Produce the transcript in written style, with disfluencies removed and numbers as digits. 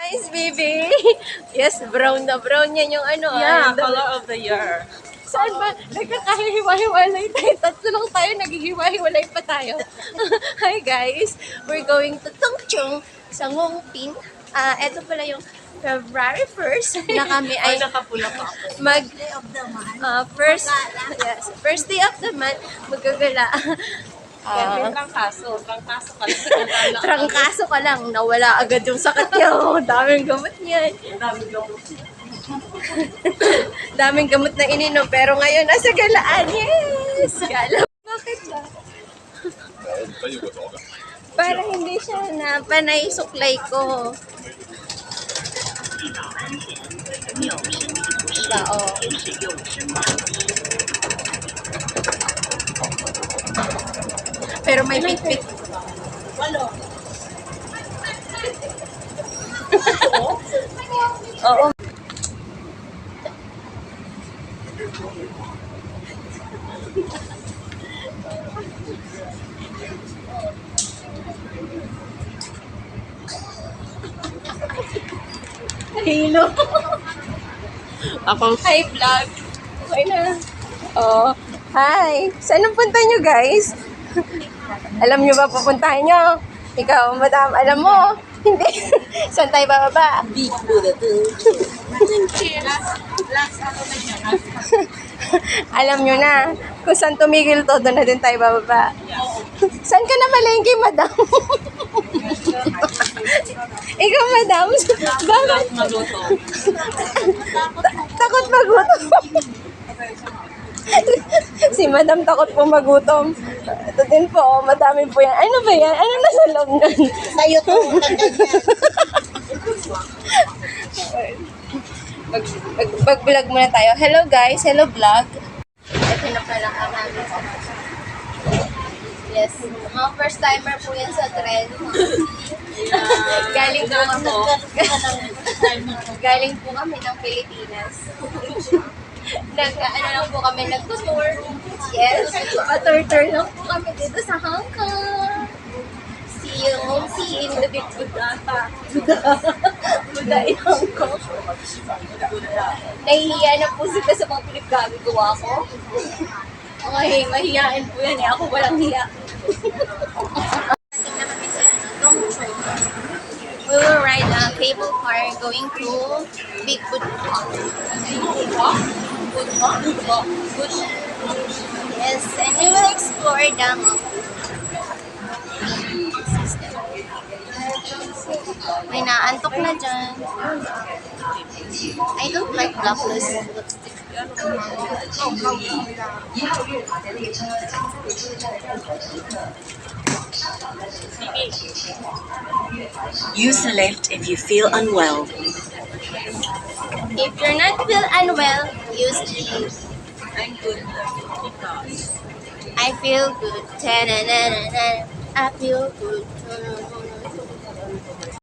Nice, baby. Yes, brown na brown yan yung ano. Yeah, color of the year. Saan ba? Nagkakahiwa-hiwalay tayo. Tatlo lang tayo, naghihiwa-hiwalay pa tayo. Hi guys, we're going to Tongchong sa Ngongpin. Ito pala yung February 1st na kami ay nakapula pa ako. first day of the month, magagala. Trangkaso ka lang. Trangkaso ka lang, nawala agad yung sakit niya. Daming gamot niyan. Daming gamot na ininom, pero ngayon nasa galaan. Yes! Gala. Bakit ba? Para hindi siya na panay suklay ko. Diba, oh. Pero may pitpit. Oo. Hello. Ako, Hi, vlog. Okay na. Oh, hi. Saan ang punta nyo, guys? Alam nyo ba pupuntahan nyo? Ikaw, madam, alam mo? Hindi. Saan tayo bababa? Big Buddha. Alam nyo na. Kung saan tumigil to, doon na din tayo bababa. Saan ka na malengke, madam? Ikaw, madam. Bakit? Maluto. Takot magutom. Si madam takot po magutom. Ito din po, oh, madami po yan. Ano ba yan? Ano nasa loob nun? Sa'yo to, Mag-vlog muna tayo. Hello guys, hello vlog. Ito na pala ang aming. Yes, mga first timer po yan sa trend. Galing po kami. Galing po kami ng Pilipinas. Ano lang po kami, nag-tour. Yes, pa-tour-tour lang po kami dito sa Hong Kong. See in the big Buddha. Buddha in Hong Kong. Nahihiya na po sila sa mga pinagagawa ko. Okay, mahihiyain po yan eh. Ako walang hiya. We will ride a cable car going to Big Buddha. Buddha. Yes, and we will explore the system. May naantok na dyan. I don't like black lipstick. Use the left if you feel unwell. If you're not feel unwell, use the I'm good. I feel good. Ta-na-na-na-na. I feel good.